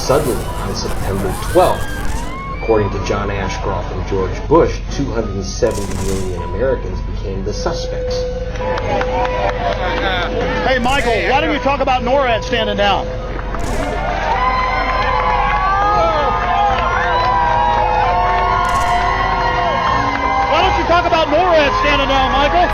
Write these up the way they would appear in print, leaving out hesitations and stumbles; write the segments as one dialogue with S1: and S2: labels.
S1: Suddenly, on September 12th, according to John Ashcroft and George Bush, 270 million Americans became the suspects.
S2: Hey, Michael, why don't you talk about NORAD standing down? Why don't you talk about NORAD standing down, Michael?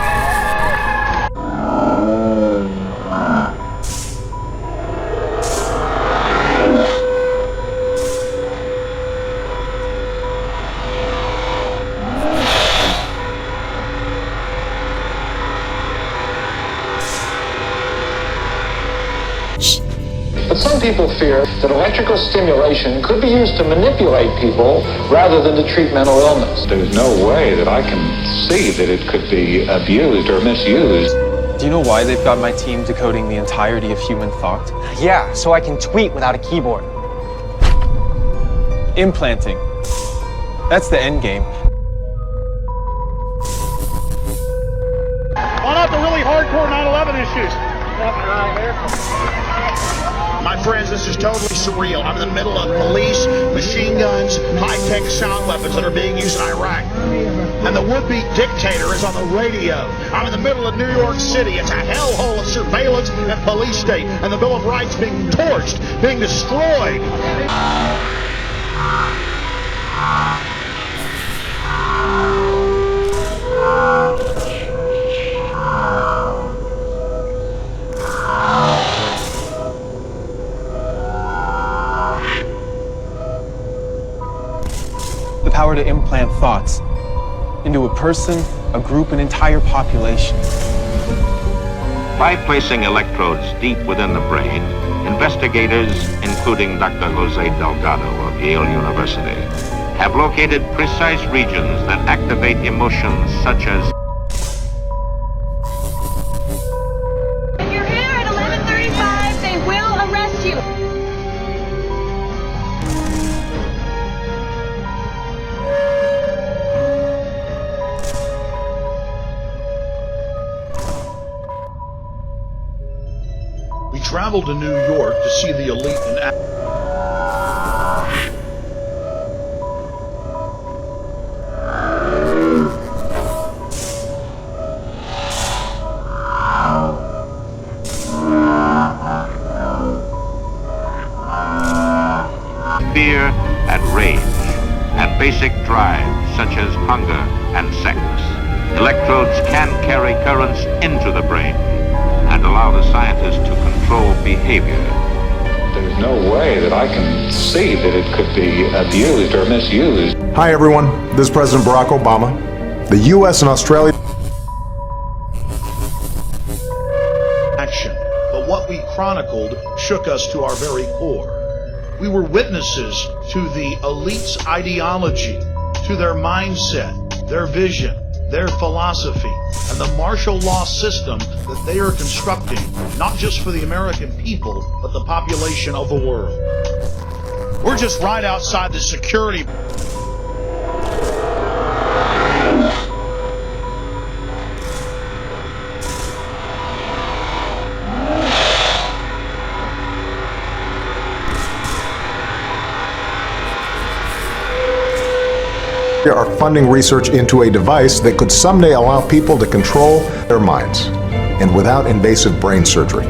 S3: But some people fear that electrical stimulation could be used to manipulate people rather than to treat mental illness.
S4: There's no way that I can see that it could be abused or misused.
S5: Do you know why they've got my team decoding the entirety of human thought?
S6: Yeah, so I can tweet without a keyboard.
S5: Implanting. That's the end game.
S2: Why not the really hardcore 9/11 issues? My friends, this is totally surreal. I'm in the middle of police, machine guns, high-tech sound weapons that are being used in Iraq. And the would-be dictator is on the radio. I'm in the middle of New York City. It's a hellhole of surveillance and police state. And the Bill of Rights being torched, being destroyed.
S5: The power to implant thoughts into a person, a group, an entire population.
S7: By placing electrodes deep within the brain, investigators, including Dr. Jose Delgado of Yale University, have located precise regions that activate emotions such as
S8: If you're here at 11:35, they will arrest you.
S2: We traveled to New York to see the elite in action.
S7: fear and rage, and basic drives such as hunger and sex. Electrodes can carry currents into the brain and allow the scientist to control behavior.
S4: There's no way that I can see that it could be abused or misused.
S9: Hi everyone, this is President Barack Obama. The US and Australia
S2: action, but what we chronicled shook us to our very core. We were witnesses to the elite's ideology, to their mindset, their vision, their philosophy, and the martial law system that they are constructing, not just for the American people, but the population of the world. We're just right outside the security.
S9: They are funding research into a device that could someday allow people to control their minds, and without invasive brain surgery.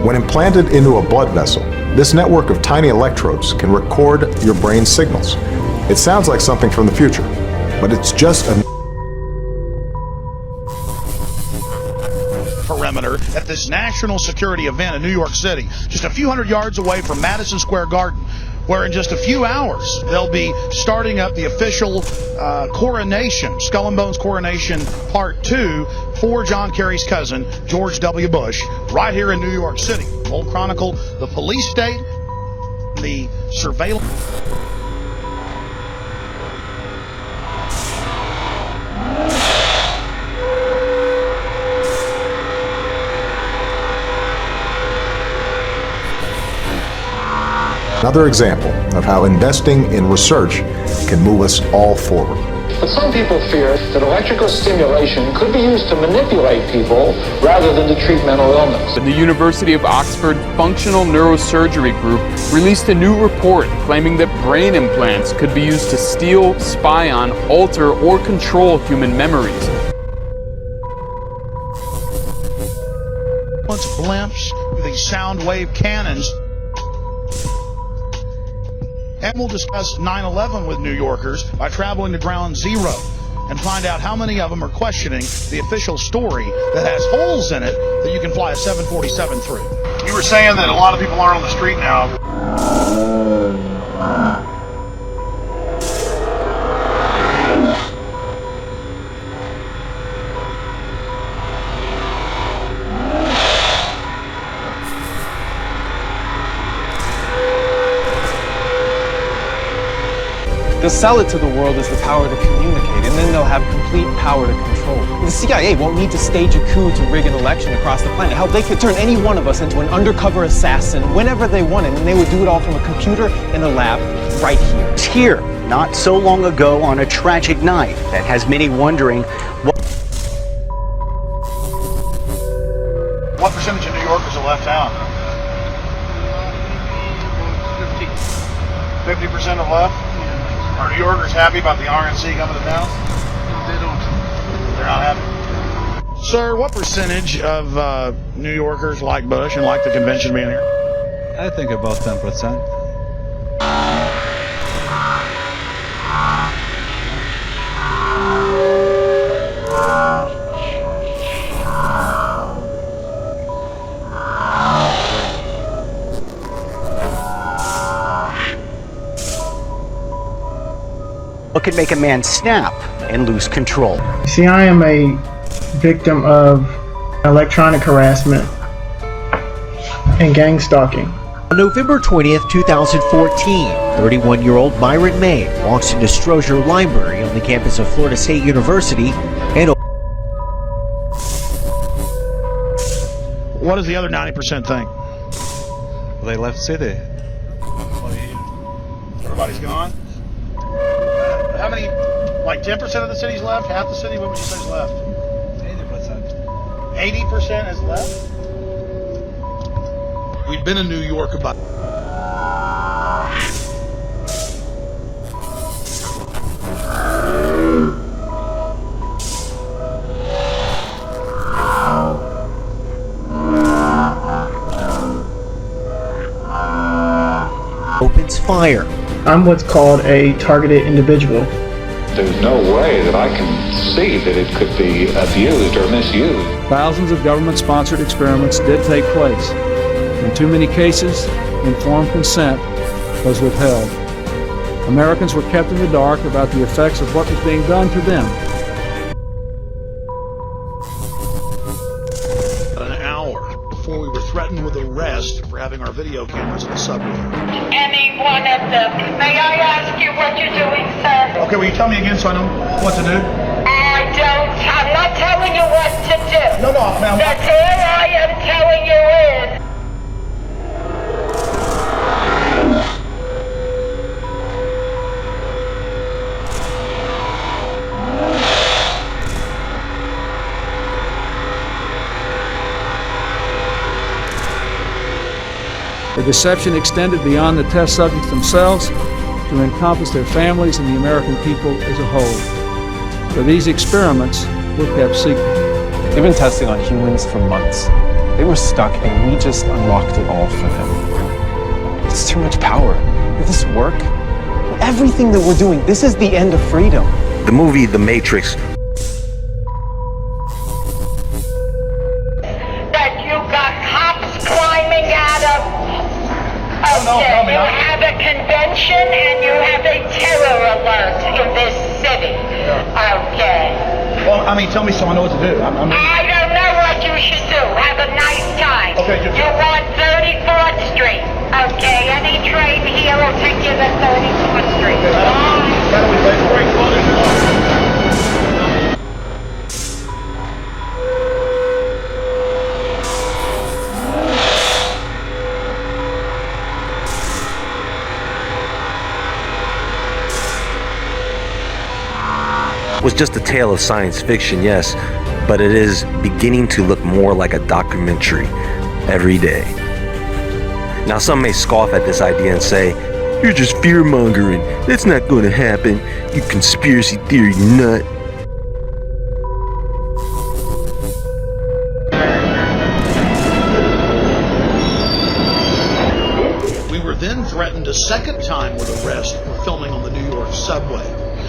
S9: When implanted into a blood vessel, this network of tiny electrodes can record your brain signals. It sounds like something from the future, but it's just a
S2: perimeter at this national security event in New York City, just a few hundred yards away from Madison Square Garden, where in just a few hours they'll be starting up the official coronation, Skull and Bones Coronation Part 2 for John Kerry's cousin, George W. Bush, right here in New York City. We'll chronicle the police state, the surveillance.
S9: Another example of how investing in research can move us all forward.
S3: But some people fear that electrical stimulation could be used to manipulate people rather than to treat mental illness.
S10: The University of Oxford Functional Neurosurgery Group released a new report claiming that brain implants could be used to steal, spy on, alter, or control human memories.
S2: Blimps, these sound wave cannons. And we'll discuss 9/11 with New Yorkers by traveling to Ground Zero and find out how many of them are questioning the official story that has holes in it that you can fly a 747 through. You were saying that a lot of people aren't on the street now.
S5: They'll sell it to the world as the power to communicate, and then they'll have complete power to control. The CIA won't need to stage a coup to rig an election across the planet. Hell, they could turn any one of us into an undercover assassin whenever they wanted, and they would do it all from a computer in a lab right here.
S11: It's here, not so long ago on a tragic night that has many wondering
S2: What percentage of New Yorkers are left out? 50% have left? Are New Yorkers happy about the RNC coming to town? They don't. They're not happy. Sir, what percentage of New Yorkers like Bush and like the convention being here?
S12: I think about 10%.
S11: what can make a man snap and lose control.
S13: See, I am a victim of electronic harassment and gang stalking.
S14: On November 20th, 2014, 31-year-old Myron May walks into Strozier Library on the campus of Florida State University and...
S2: What does the other 90% think?
S12: They left city.
S2: Everybody's gone? How many, like 10% of the city's left? Half the city? What would you say is left?
S12: 80%.
S2: 80% is left? We've been in New York about...
S14: opens fire.
S13: I'm what's called a targeted individual.
S4: There's no way that I can see that it could be abused or misused.
S15: Thousands of government-sponsored experiments did take place. In too many cases, informed consent was withheld. Americans were kept in the dark about the effects of what was being done to them.
S2: An hour before we were threatened with arrest for having our video cameras in the subway.
S8: Any one of them. May I ask you what you're doing, sir?
S2: Okay, will you tell me again so I know what to do?
S8: I'm not telling you what to do.
S2: No, ma'am.
S8: That's all I am telling you is...
S15: The deception extended beyond the test subjects themselves to encompass their families and the American people as a whole. For these experiments were kept secret.
S5: They've been testing on humans for months. They were stuck and we just unlocked it all for them. It's too much power. Will this work? Everything that we're doing, this is the end of freedom.
S14: The movie The Matrix.
S8: That you got cops climbing out of... Okay, you have a convention and you have a terror alert in this city. Okay.
S2: Well, I mean, tell me so I know what to do.
S8: I don't know what you should do. Have a nice time.
S2: Okay,
S8: You're on 34th Street. Okay, any train here will take you to 34th Street.
S2: How do we take a break?
S16: was just a tale of science fiction, yes, but it is beginning to look more like a documentary every day. Now, some may scoff at this idea and say, "You're just fear-mongering. That's not going to happen, you conspiracy theory nut."
S2: We were then threatened a second time with arrest for filming on the New York subway.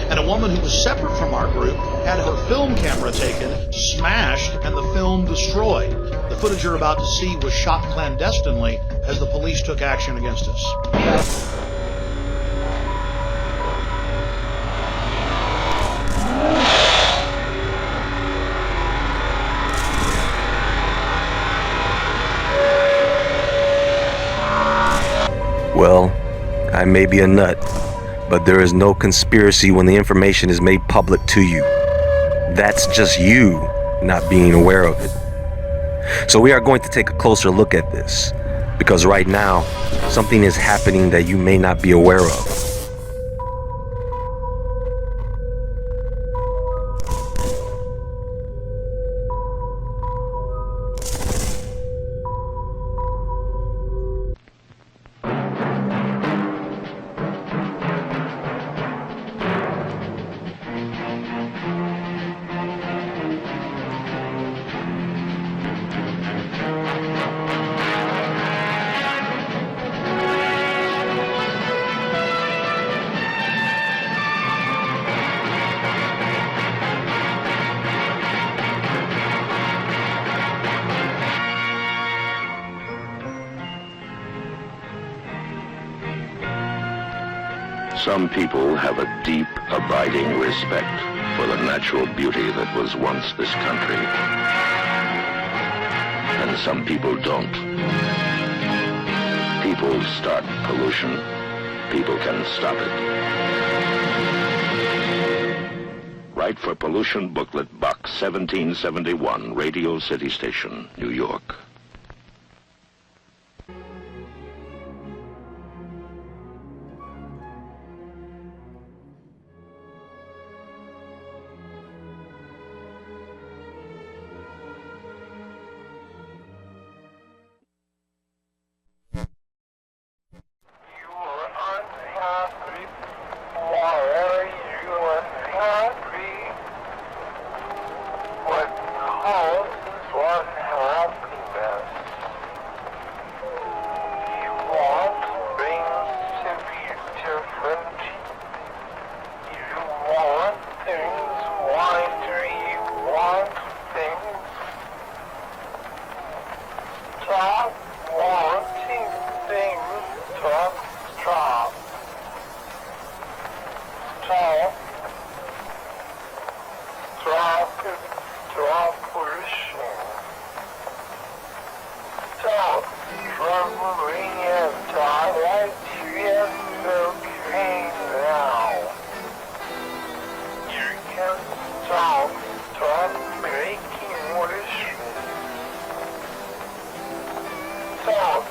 S2: And a woman who was separate from our group had her film camera taken, smashed, and the film destroyed. The footage you're about to see was shot clandestinely as the police took action against us.
S16: Well, I may be a nut, but there is no conspiracy when the information is made public to you. That's just you not being aware of it. So we are going to take a closer look at this, because right now, something is happening that you may not be aware of.
S17: Some people have a deep, abiding respect for the natural beauty that was once this country. And some people don't. People start pollution. People can stop it. Write for Pollution Booklet, Box 1771, Radio City Station, New York.
S8: Stop